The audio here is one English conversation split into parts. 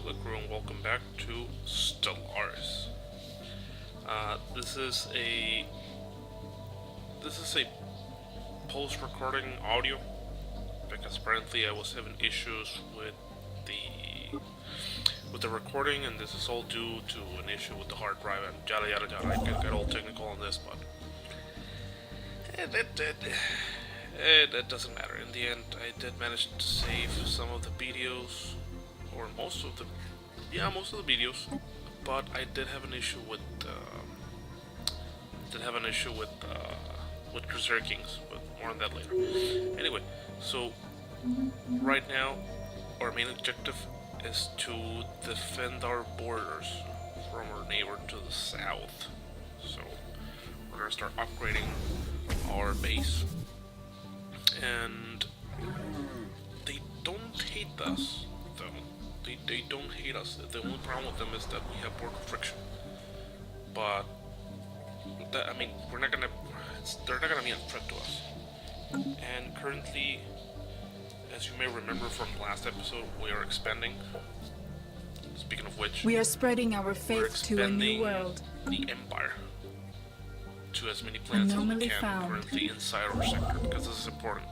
Hello crew and welcome back to Stellaris. This is a post-recording audio because apparently I was having issues with the recording, and this is all due to an issue with the hard drive and yada yada yada. I could get all technical on this, but it doesn't matter. In the end, I did manage to save some of the videos, or most of the videos, but I did have an issue with Crusader Kings, but more on that later. Anyway, so right now our main objective is to defend our borders from our neighbor to the south. So we're gonna start upgrading our base, and they don't hate us though. They don't hate us. The only problem with them is that we have border friction. But that, I mean, they're not gonna be a threat to us. And currently, as you may remember from last episode, we are expanding. Speaking of which, we are spreading our faith to a new world. The Empire to as many planets as we can currently inside our sector, because this is important.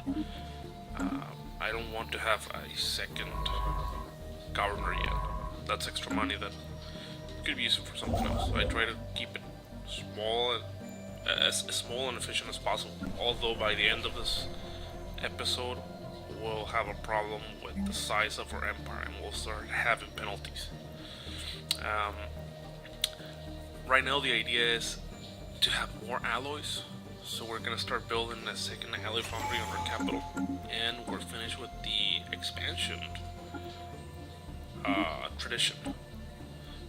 I don't want to have a second governor yet. That's extra money that could be used for something else. So I try to keep it small, as small and efficient as possible. Although by the end of this episode, we'll have a problem with the size of our empire, and we'll start having penalties. Right now, the idea is to have more alloys, so we're gonna start building a second alloy foundry on our capital, and we're finished with the expansion tradition.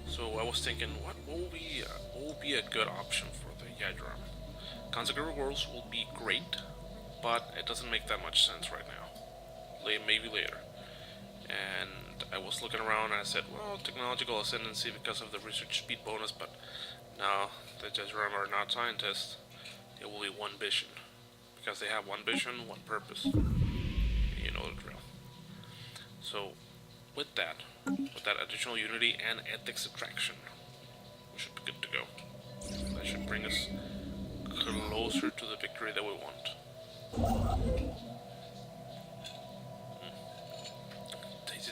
So I was thinking, what will be a good option for the Yayerum? Consecrated worlds will be great, but it doesn't make that much sense right now. Maybe later. And I was looking around and I said, well, technological ascendancy because of the research speed bonus, but no, the Yayerum are not scientists. It will be one vision, because they have one vision, one purpose. You know the drill. So with that additional unity and ethics attraction, we should be good to go. That should bring us closer to the victory that we want.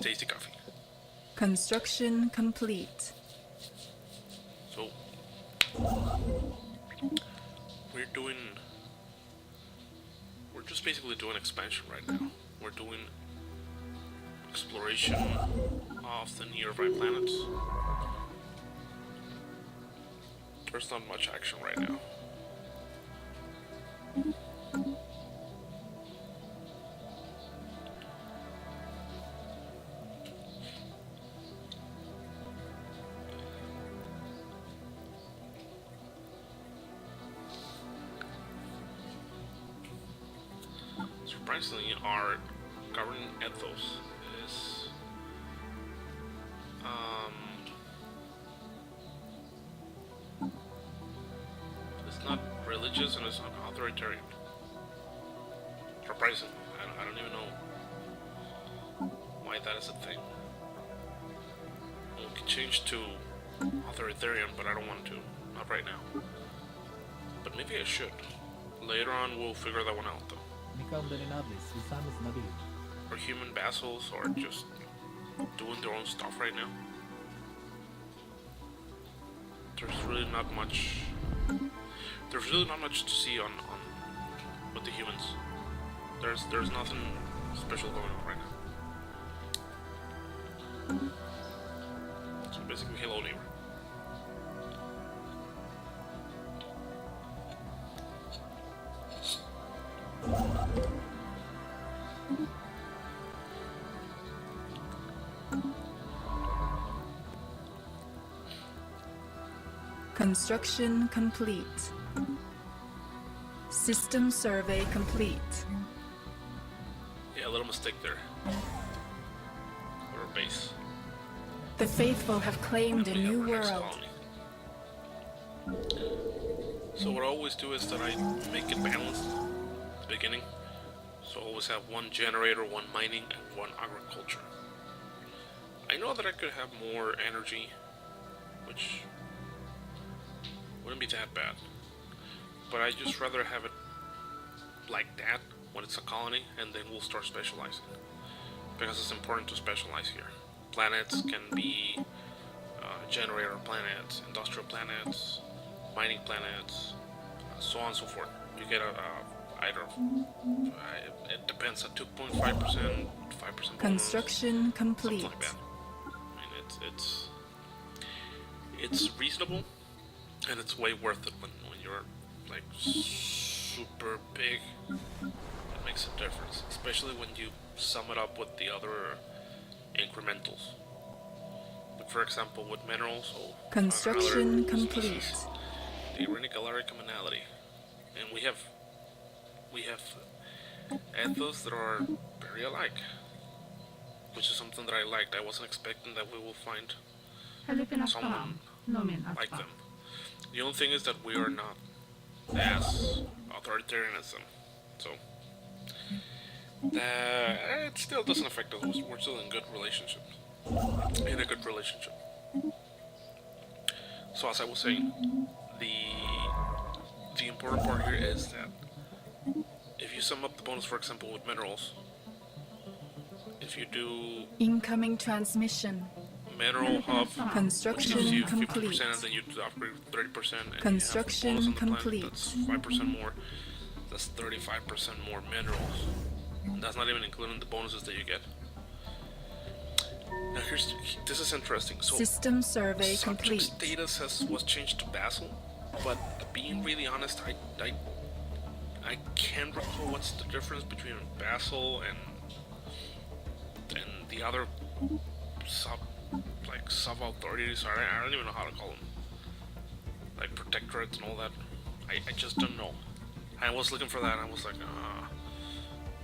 Tasty coffee. Construction complete. So we're just basically doing expansion right now. We're doing exploration of the nearby planets. There's not much action right now. Surprisingly, our governing ethos is it's not religious and it's not authoritarian. Surprising. I don't even know why that is a thing. We could change to authoritarian, but I don't want to. Not right now. But maybe I should. Later on, we'll figure that one out, though. Our human vassals are just doing their own stuff right now. There's really not much to see on with the humans. There's nothing special going on right now. So basically, hello neighbor. Construction complete. System survey complete. Yeah, a little mistake there. Or base. The faithful have claimed a new world. So what I always do is that I make it balanced at the beginning. So I always have one generator, one mining, and one agriculture. I know that I could have more energy, which wouldn't be that bad. But I just rather have it like that when it's a colony, and then we'll start specializing. Because it's important to specialize here. Planets can be generator planets, industrial planets, mining planets, so on and so forth. You get either, it depends, at 2.5%, 5% Construction complete. something like that. I mean, it's reasonable, and it's way worth it when you're like super big. It makes a difference, especially when you sum it up with the other incrementals. Like for example, with minerals, Construction complete. The Renigalari commonality, and we have ethos that are very alike, which is something that I liked. I wasn't expecting that we will find someone like them. The only thing is that we are not as authoritarian as them, so it still doesn't affect us. We're still in good relationships. In a good relationship. So as I was saying, the important part here is that if you sum up the bonus, for example, with minerals, if you do Incoming transmission. mineral hub, Construction which gives you complete. 50%, and then you upgrade 30%, and Construction you have a bonus on the complete. planet, that's 5% more. That's 35% more minerals. And that's not even including the bonuses that you get. Now this is interesting. So System survey subject complete. status was changed to Basel, but being really honest, I can't recall what's the difference between Basel and the other sub authorities. I don't even know how to call them, like protectorates and all that. I just don't know. I was looking for that, and I was like,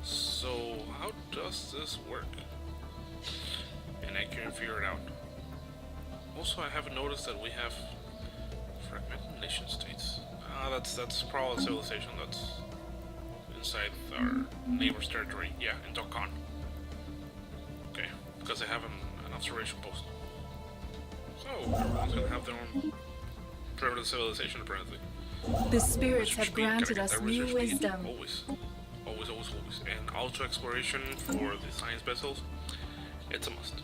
so how does this work? And I couldn't figure it out. Also, I haven't noticed that we have fragmented nation states. That's probably civilization that's inside our neighbor's territory. Yeah, in Dokkan. Okay, because they have an observation post. So everyone's gonna have their own primitive civilization, apparently. The spirits Which have should be- gotta granted get us that new research speed. wisdom. Always. And auto exploration for the science vessels, it's a must.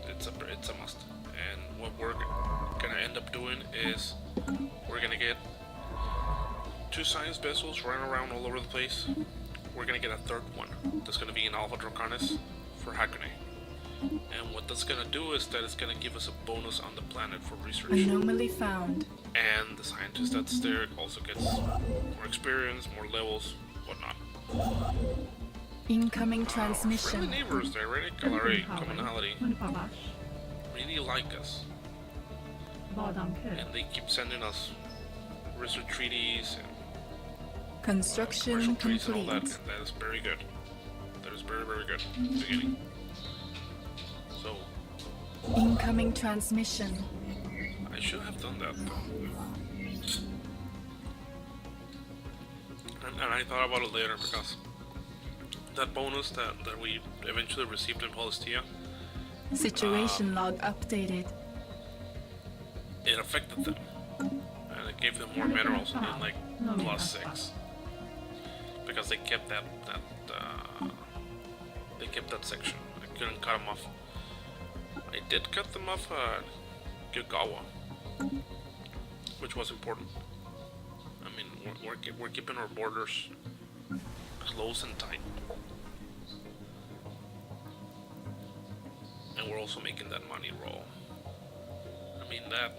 It's a must. And what we're gonna end up doing is we're gonna get 2 science vessels running around all over the place. We're gonna get a 3rd one that's gonna be in Alpha Draconis for Hakone. And what that's gonna do is that it's gonna give us a bonus on the planet for research. Anomaly found. And the scientist that's there also gets more experience, more levels, whatnot. Incoming Friendly transmission. neighbors there, right? Galari commonality really like us, and they keep sending us research treaties and Construction commercial treaties and all that, complete. and that is very good. That is very, very good at the beginning. So Incoming transmission. I should have done that though. And I thought about it later because that bonus that we eventually received in Palestia, Situation log updated. it affected them, and it gave them more minerals in like +6 because they kept that section. I couldn't cut them off. I did cut them off at Gagawa, which was important. I mean, we're keeping our borders close and tight, and we're also making that money roll. I mean that,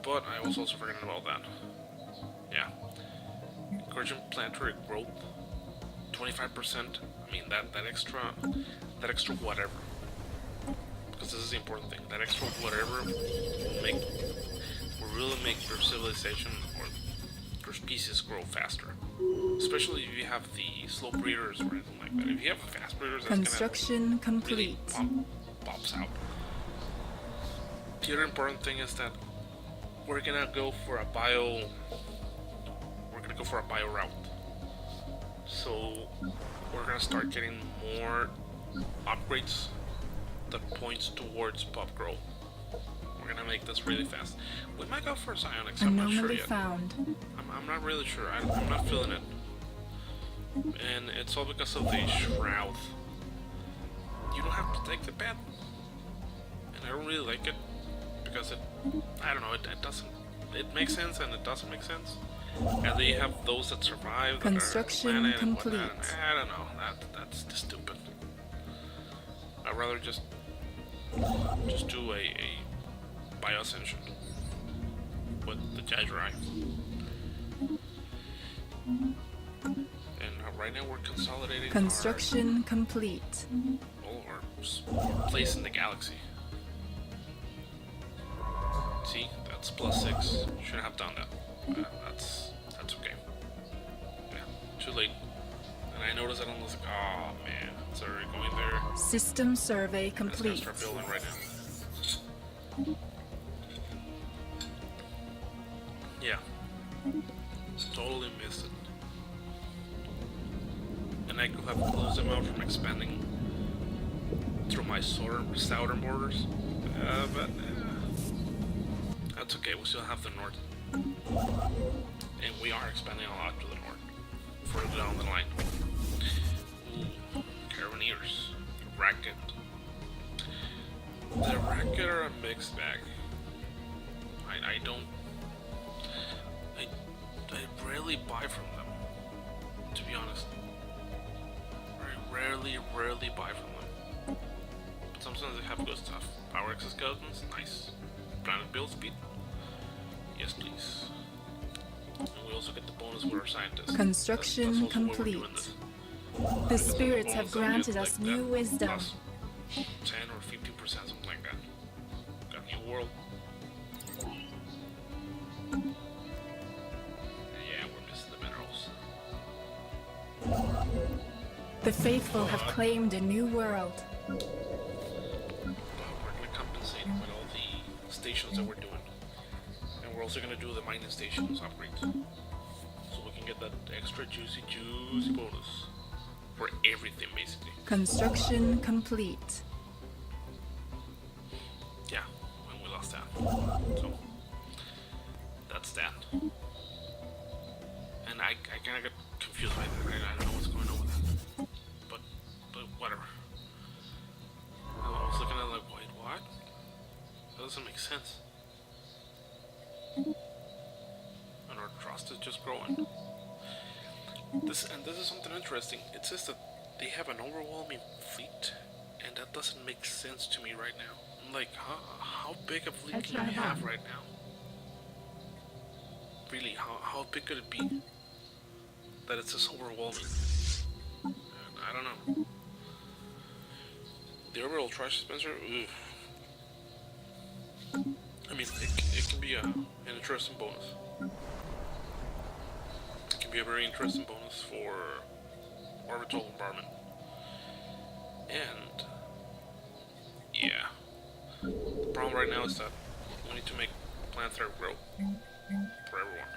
but I was also forgetting about that. Yeah, encouraging planetary growth, 25%. I mean that extra whatever, because this is the important thing. That extra whatever will really make your civilization or your species grow faster. Especially if you have the slow breeders or anything like that. If you have fast breeders, that's Construction really complete. pops out. The other important thing is that we're gonna go for a bio route. So we're gonna start getting more upgrades that points towards pop growth. We're gonna make this really fast. We might go for psionics, I'm not sure Anomaly yet. found. I'm not really sure, I'm not feeling it. And it's all because of the shroud. You don't have to take the bet. And I don't really like it. Because it, I don't know, it doesn't, it makes sense and it doesn't make sense. And they have those that survive. Construction that are complete. And I don't know, that's just stupid. I'd rather just do a Bioascension with the Jadrai. And right now we're consolidating Construction complete. our place in the galaxy. See, that's +6. Should have done that. That's okay. Yeah, too late. And I noticed that I was like, oh man, it's already going there. System survey It's gonna complete. start building right now. Yeah. Totally missed it. And I could have closed them out from expanding through my southern borders. But that's okay, we still have the north. And we are expanding a lot to the north. Further down the line. Ooh, Carabiniers. Racket. The Racket are a mixed bag. I rarely buy from them, to be honest. I rarely buy from them. But sometimes they have good stuff. Power exoskeletons, nice. Planet build speed, yes please. And we also get the bonus with our scientists. Construction that's also why we're complete. doing this. The spirits have granted us new wisdom. Plus 10 or 15%, something like that. Got new world. Yeah, we're missing the minerals. The faithful have claimed a new world. We're gonna compensate with all the stations that we're doing. And we're also gonna do the mining stations upgrades. So we can get that extra juicy bonus. For everything, basically. Construction complete. Yeah, when we lost that. So, that's that. And I kind of got confused by that. I don't know what's going on with that. But whatever. I was looking at it like, wait, what? That doesn't make sense. And our trust is just growing. This is something interesting. It says that they have an overwhelming fleet, and that doesn't make sense to me right now. I'm like, how big a fleet can we have right now? Really, how big could it be that it's just overwhelming? I don't know. The overall trash dispenser, ugh. I mean, it can be an interesting bonus. Be a very interesting bonus for orbital environment. And yeah, the problem right now is that we need to make planetary growth for everyone.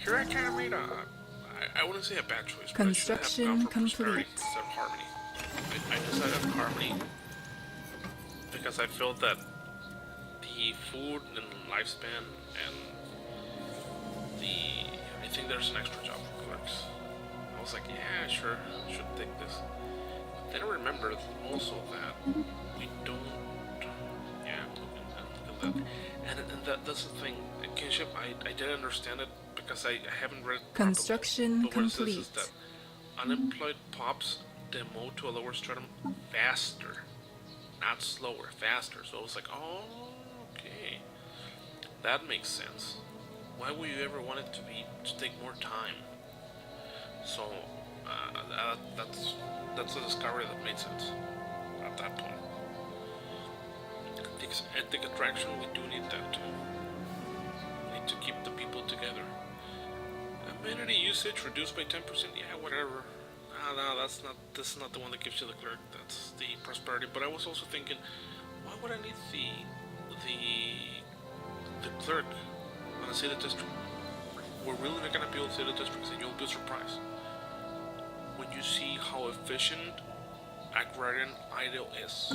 Here I kind of made I wouldn't say a bad choice, but Construction I should have gone for complete. prosperity instead of harmony. I decided on harmony because I felt that the food and lifespan and I think there's an extra job for clerks. I was like, yeah, sure, I should take this. But then I remembered also that we don't. Yeah, look at that. And that's the thing. Kinship, I didn't understand it because I haven't read. Construction but what it says complete. is that unemployed pops demote to a lower stratum faster, not slower, faster. So I was like, oh, okay, that makes sense. Why would you ever want it to take more time? So that's a discovery that made sense at that point. Ethic attraction, we do need that too. We need to keep the people together. Amenity usage reduced by 10%. Yeah, whatever. No, this is not the one that gives you the clerk. That's the prosperity. But I was also thinking, why would I need the clerk on a city district? We're really not gonna build city districts, and you'll be surprised when you see how efficient agrarian ideal is,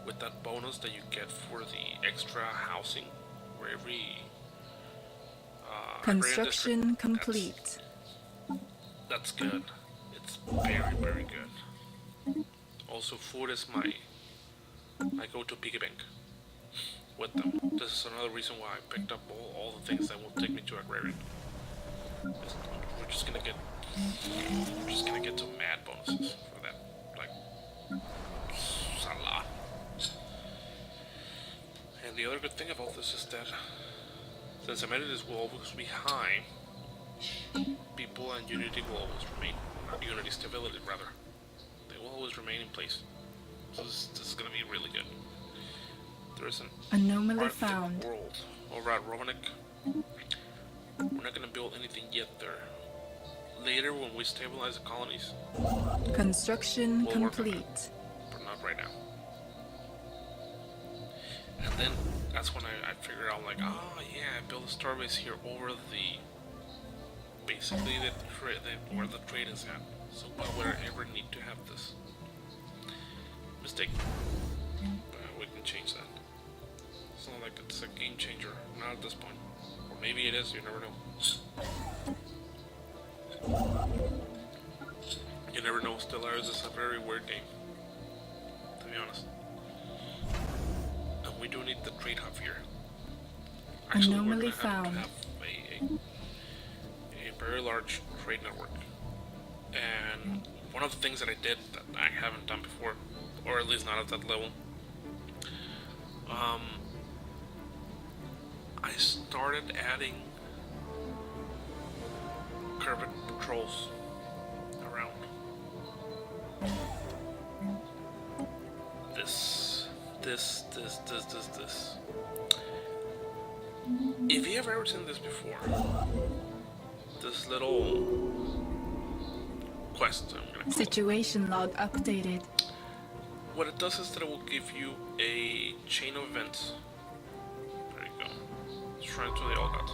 with that bonus that you get for the extra housing for every Construction complete. That's good. It's very, very good. Also, food is my go-to piggy bank with them. This is another reason why I picked up all the things that will take me to agrarian. We're just gonna get some mad bonuses for that, like a lot. And the other good thing about this is that since amenities will always be high, people and Unity will always remain, not Unity stability rather, they will always remain in place. So this is gonna be really good. There's an anomaly found world over at Rovanek. We're not gonna build anything yet there. Later, when we stabilize the colonies, construction complete, but not right now. And then that's when I figured out, like, oh yeah, I built a starbase here over the basically where the trade is at. So why would I ever need to have this? Mistake. We can change that. It's not like it's a game changer, not at this point. Or maybe it is, you never know. You never know. Stellaris is a very weird game, to be honest. And we do need the trade hub here. Actually, anomaly we're gonna found. have a very large trade network. And one of the things that I did that I haven't done before, or at least not at that level, I started adding curved patrols around. This. If you have ever seen this before, this little quest, I'm gonna call it. Situation log updated. What it does is that it will give you a chain of events. There you go. Shrine to the All Gods.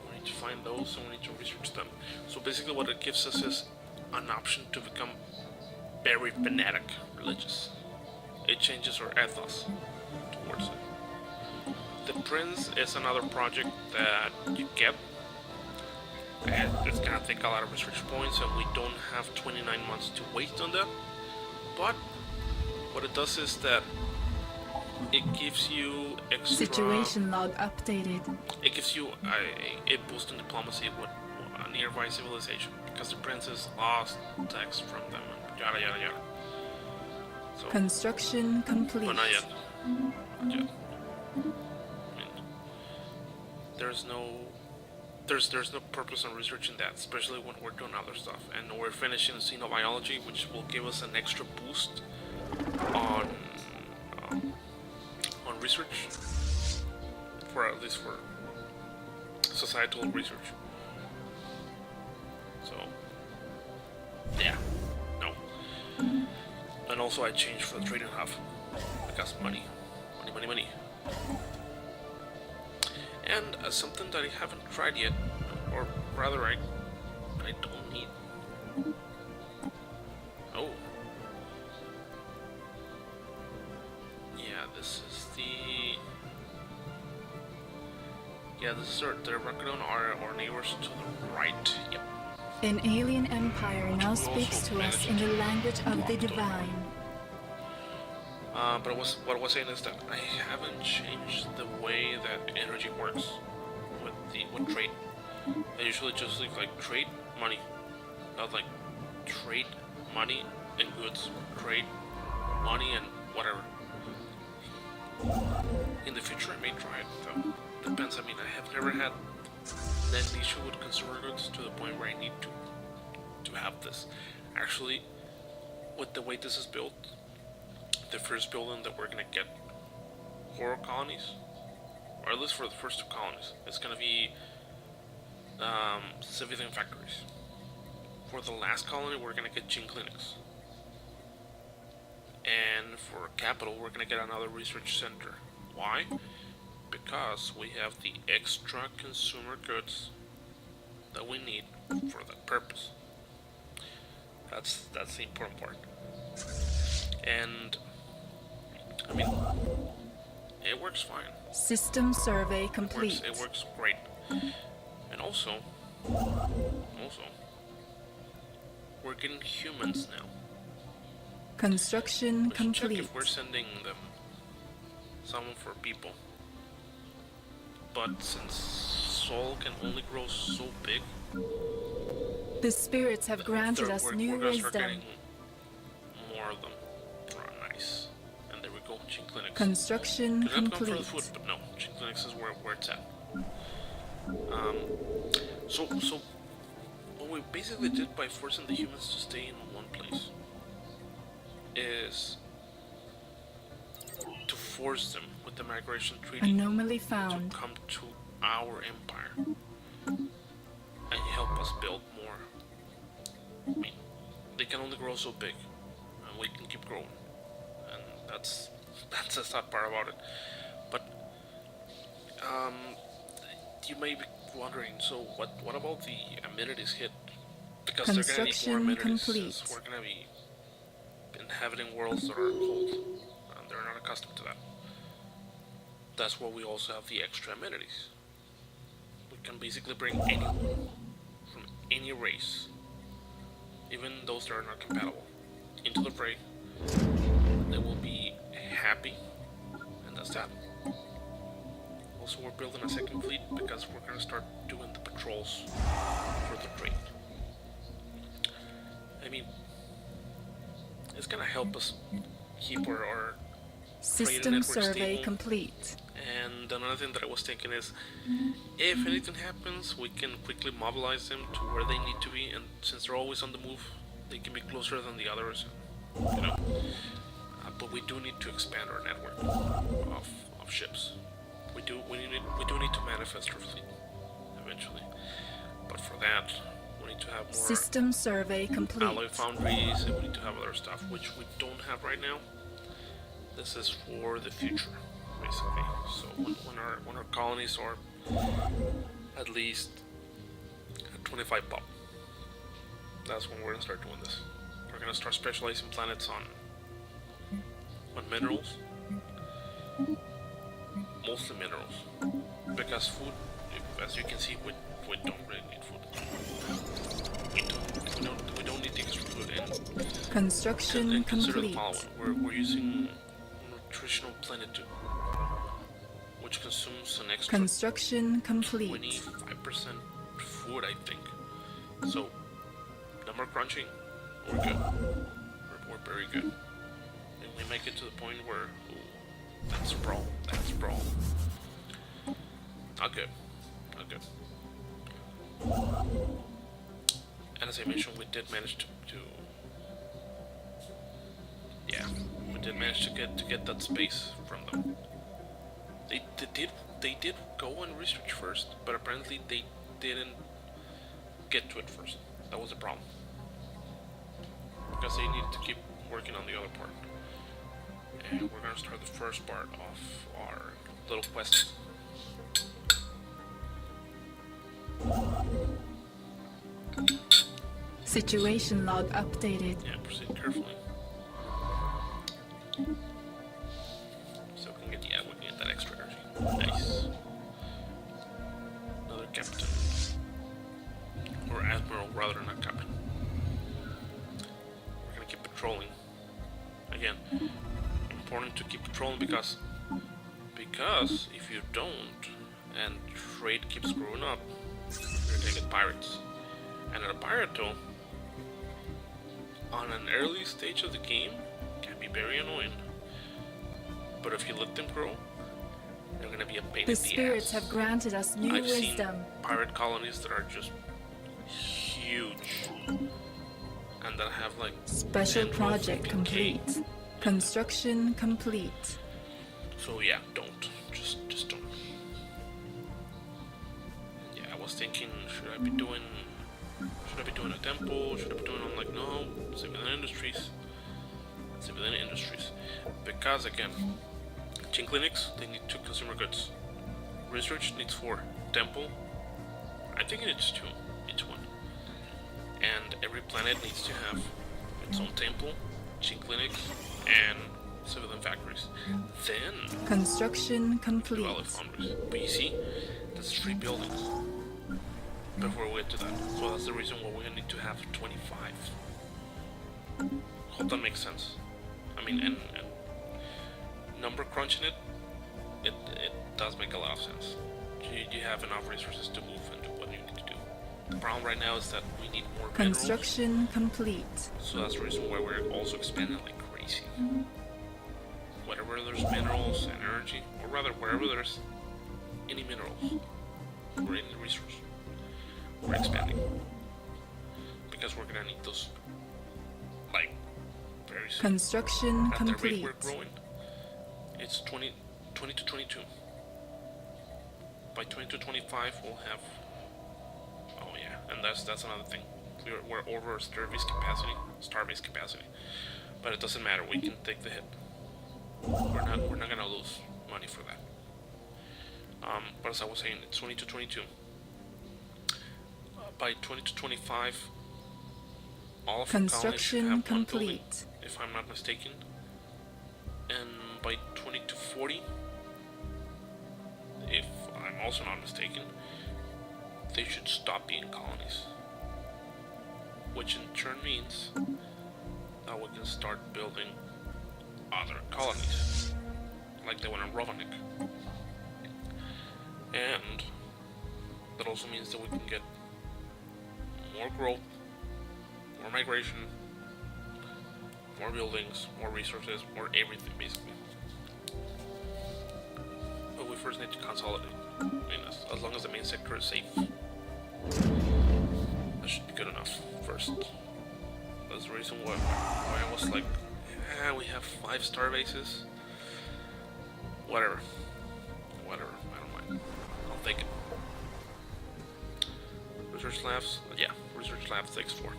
We need to find those and we need to research them. So basically what it gives us is an option to become very fanatic religious. It changes our ethos towards it. The Prince is another project that you get. And it's gonna take a lot of research points and we don't have 29 months to waste on that. But what it does is that it gives you extra... Situation log updated. It gives you a boost in diplomacy with a nearby civilization because the princess lost text from them and yada yada yada. So, construction complete. but not yet. Not yet. I mean, there's no purpose in researching that, especially when we're doing other stuff. And we're finishing xenobiology, which will give us an extra boost on research, for at least for societal research. So, yeah, no. And also I changed for the trading hub because money. And something that I haven't tried yet, or rather I don't need. Oh. Yeah, this is the record on our neighbors to the right. Yep. An alien empire now speaks to us in the language of the divine. But what I was saying is that I haven't changed the way that energy works with trade. I usually just like trade money, not like trade money and goods, trade money and whatever. In the future, I may try it though. Depends. I mean, I have never had that issue with consumer goods to the point where I need to have this. Actually, with the way this is built, the first building that we're gonna get horror colonies, or at least for the first two colonies, it's gonna be civilian factories. For the last colony, we're gonna get gene clinics, and for capital, we're gonna get another research center. Why? Because we have the extra consumer goods that we need for that purpose. That's the important part. And I mean, it works fine. System survey complete. It works great. And also, we're getting humans now. Construction We should check complete. if we're sending them someone for people. But since Sol can only grow so big, The spirits have granted us new we're gonna start wisdom. getting more of them. Oh, nice. And there we go, Chin Clinics. Construction Could have gone for the complete. food, but no, Chin Clinics is where it's at. So what we basically did by forcing the humans to stay in one place is to force them with the migration treaty Anomaly to found. come to our empire and help us build more. I mean, they can only grow so big, and we can keep growing, and that's the sad part about it. But you may be wondering, so what about the amenities hit? Because they're gonna need more Construction amenities. complete. Since we're gonna be inhabiting worlds that are cold, and they're not accustomed to that. That's why we also have the extra amenities. We can basically bring anyone from any race, even those that are not compatible, into the fray. They will be happy, and that's that. Also, we're building a second fleet because we're gonna start doing the patrols for the trade. I mean, it's gonna help us keep our System network survey stable. complete. And another thing that I was thinking is, if anything happens, we can quickly mobilize them to where they need to be, and since they're always on the move, they can be closer than the others, you know. But we do need to expand our network of ships. We do need to manifest our fleet eventually. But for that, we need to have more System survey alloy complete. foundries, and we need to have other stuff which we don't have right now. This is for the future, basically. So when our colonies are at least at 25 pop, that's when we're gonna start doing this. We're gonna start specializing planets on minerals, mostly minerals, because food, as you can see, we don't really need food. We don't need the extra food, and Construction consider the complete. following: we're using nutritional plenitude, which consumes an extra Construction complete. 25% food, I think. So, no more crunching. We're good. We're very good. And we make it to the point where, ooh, that's sprawl. That's sprawl. Not good. Not good. And as I mentioned, we did manage to yeah, we did manage to get that space from them. They did go and research first, but apparently they didn't get to it first. That was the problem, because they needed to keep working on the other part. And we're gonna start the first part of our little quest. Situation log updated. Yeah, proceed carefully. So we can get that extra energy. Nice. Another captain. Or admiral, rather, not captain. We're gonna keep patrolling. Again, important to keep patrolling because if you don't, and trade keeps growing up, you're gonna get pirates. And a pirate, though, on an early stage of the game, can be very annoying. But if you let them grow, they're gonna be a pain in The the spirits ass. have granted us new I've seen wisdom. pirate colonies that are just huge, and that have like Special 10, 12, project 15K. complete. Construction complete. So yeah, don't. Just don't. Yeah, I was thinking, should I be doing a temple? Should I be doing civilian industries? Civilian industries. Because again, Chin clinics, they need 2 consumer goods. Research needs 4. Temple, I think it needs 2, each one. and every planet needs to have its own temple, gene clinics, and civilian factories. Then Construction complete. develop foundries. But you see, that's 3 buildings before we get to that. So that's the reason why we need to have 25. Hope that makes sense. I mean, and number crunching it does make a lot of sense. You have enough resources to move and do what you need to do. The problem right now is that we need more Construction minerals. complete. So that's the reason why we're also expanding like crazy. Wherever there's minerals and energy, or rather wherever there's any minerals or any resource, we're expanding. Because we're gonna need those like very soon. Construction At the rate complete. we're growing, it's 20 to 22. By 20 to 25 we'll have, oh yeah, and that's another thing. We're over our starbase capacity. But it doesn't matter, we can take the hit. We're not gonna lose money for that. But as I was saying, it's 20 to 22. By 20 to 25, all of the colonies should Construction have one building, complete. if I'm not mistaken. And by 20 to 40, if I'm also not mistaken, they should stop being colonies. Which in turn means that we can start building other colonies, like the one in Rovanik. And that also means that we can get more growth, more migration, more buildings, more resources, more everything basically. But we first need to consolidate. I mean, as long as the main sector is safe, that should be good enough first. That's the reason why I was like, yeah, we have 5 star bases. Whatever, I don't mind. I'll take it. Research labs, yeah, research labs takes 4.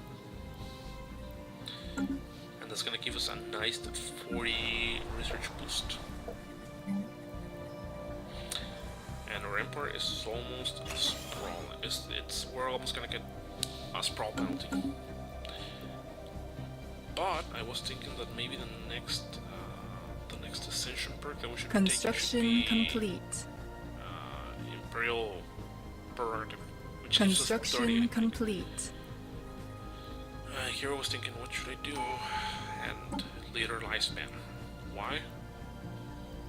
And that's gonna give us a nice 40 research boost. And our empire is almost sprawling. We're almost gonna get a sprawl penalty. But I was thinking that maybe the next ascension perk that we should Construction be taking should be complete. Imperial Prerogative, which gives us 30, I Construction think. complete. Here I was thinking, what should I do? And later lifespan. Why?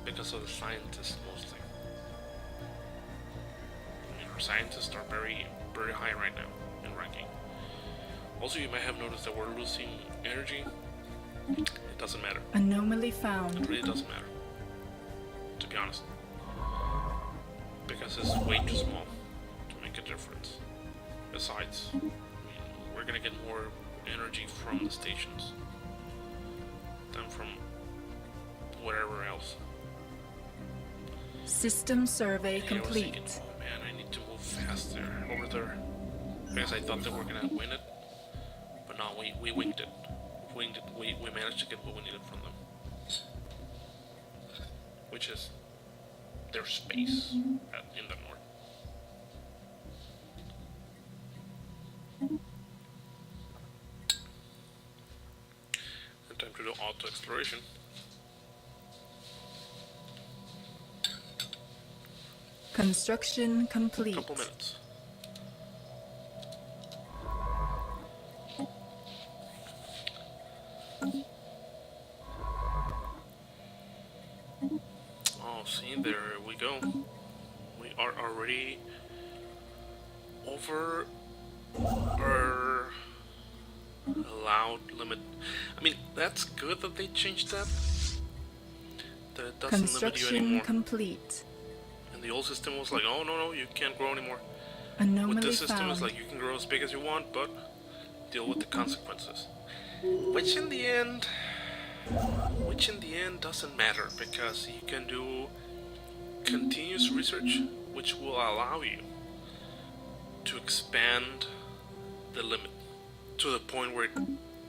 Because of the scientists mostly. I mean, our scientists are very, very high right now in ranking. Also, you might have noticed that we're losing energy. It doesn't matter. Anomaly It found. really doesn't matter, to be honest. Because it's way too small to make a difference. Besides, I mean, we're gonna get more energy from the stations than from whatever else. System survey And I was thinking, complete. oh man, I need to move faster over there. Because I thought that we're gonna win it. But no, we winged it. We managed to get what we needed from them. Which is their space in the north. And time to do auto exploration. Construction complete. Couple minutes. Oh, see, there we go. We are already over our allowed limit. I mean, that's good that they changed that. That it doesn't limit you Construction anymore. complete. And the old system was like, oh no, you can't grow anymore. Anomaly With this system, found. it's like you can grow as big as you want, but deal with the consequences. Which in the end doesn't matter, because you can do continuous research, which will allow you to expand the limit to the point where it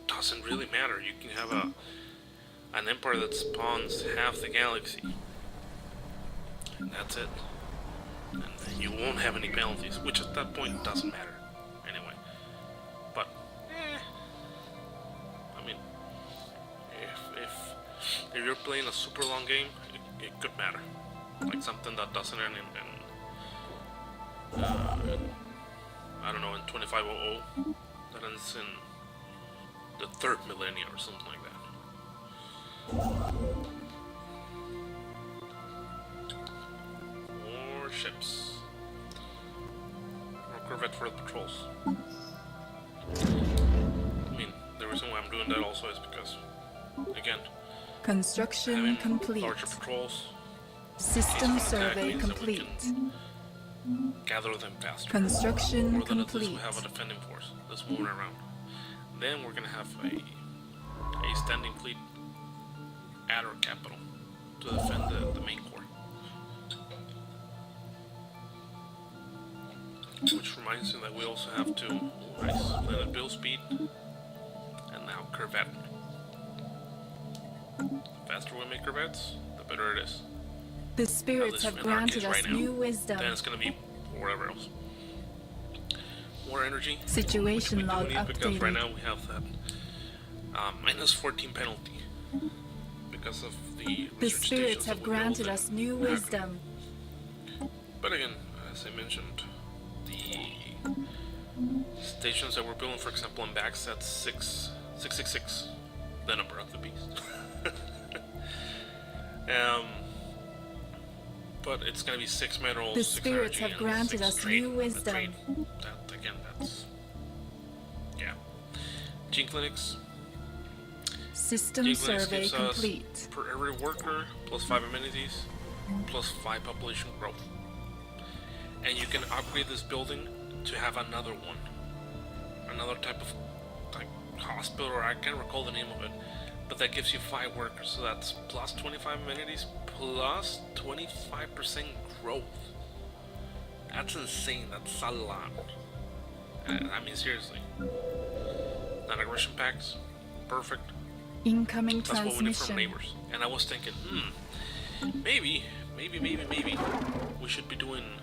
doesn't really matter. You can have an empire that spawns half the galaxy, and that's it. And you won't have any penalties, which at that point doesn't matter anyway. But if you're playing a super long game, it could matter. Like something that doesn't end in I don't know, in 2500, that ends in the 3rd millennia or something like that. More ships. More corvette for the patrols. I mean, the reason why I'm doing that also is because, again, Construction having complete. larger patrols, System case of attack survey means that we complete. can gather them faster. Construction Or that at least complete. we have a defending force that's moving around. Then we're gonna have a standing fleet at our capital to defend the main core. Which reminds me that we also have to, nice, planet build speed, and now corvette. The faster we make corvettes, the better it is. The spirits have in our granted case us right now, new wisdom. Then it's gonna be whatever else. More energy. Situation which we do log need because right updated. now we have that minus 14 penalty because of the The research spirits stations have that we built granted in us new Hagen. wisdom. But again, as I mentioned, the stations that we're building, for example, in Bax, that's 666, the number of the beast. But it's gonna be 6 minerals, The 6 spirits energy, have and granted 6 us trade. new The wisdom. trade, that again, that's yeah. Gene clinics. System Gene clinics survey gives us complete. per every worker plus 5 amenities plus 5 population growth, and you can upgrade this building to have another one, another type of like hospital, or I can't recall the name of it, but that gives you 5 workers, so that's plus 25 amenities plus 25% growth. That's insane. That's a lot. I mean, seriously. Non-aggression packs, perfect. Incoming That's what we need from transmission. neighbors. And I was thinking, maybe we should be doing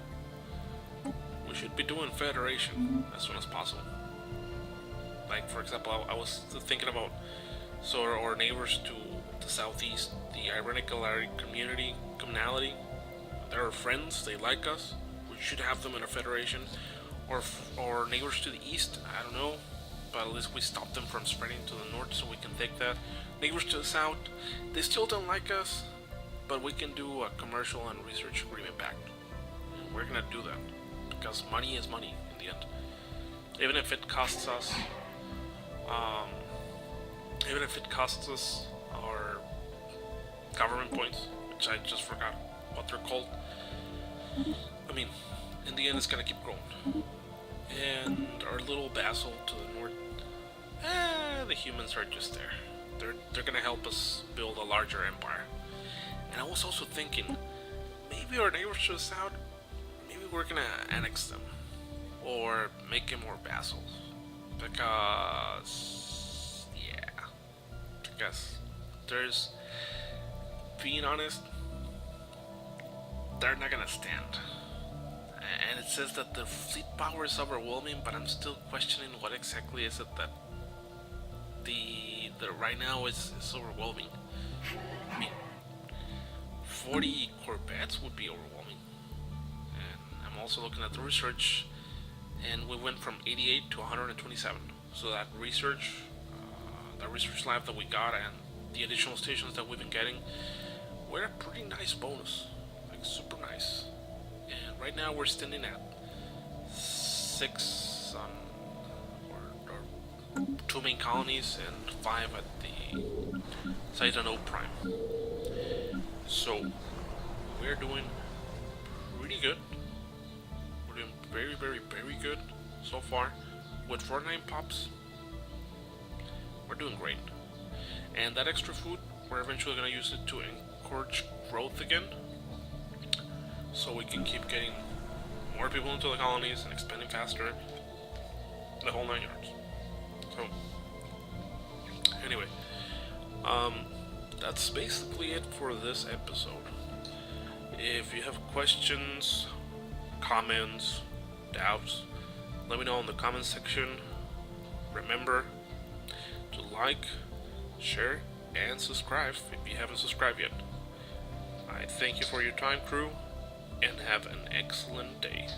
Federation as soon as possible. Like, for example, I was thinking about our neighbors to the southeast, the Ironic communality. They're our friends. They like us. We should have them in a federation. Or neighbors to the east. I don't know, but at least we stop them from spreading to the north, so we can take that. Neighbors to the south, they still don't like us, but we can do a commercial and research agreement pact. And we're gonna do that because money is money in the end. Even if it costs us, our government points, which I just forgot what they're called. I mean, in the end, it's gonna keep growing. And our little vassal to the north, the humans are just there. They're gonna help us build a larger empire. And I was also thinking, maybe our neighbors to the south, maybe we're gonna annex them or make them more vassals, because there's, being honest, they're not gonna stand. And it says that the fleet power is overwhelming, but I'm still questioning what exactly is it that the right now is overwhelming. I mean, 40 Corvettes would be overwhelming. And I'm also looking at the research, and we went from 88 to 127. So that research lab that we got and the additional stations that we've been getting were a pretty nice bonus, like super nice. And right now we're standing at 6 or 2 main colonies and 5 at the Saitano Prime. So we're doing pretty good. We're doing very, very, very good so far. With 49 pops, we're doing great. And that extra food, we're eventually going to use it to encourage growth again, so we can keep getting more people into the colonies and expanding faster, the whole 9 yards. So anyway, that's basically it for this episode. If you have questions, comments, doubts, let me know in the comments section. Remember to like, share, and subscribe if you haven't subscribed yet. I thank you for your time, crew, and have an excellent day.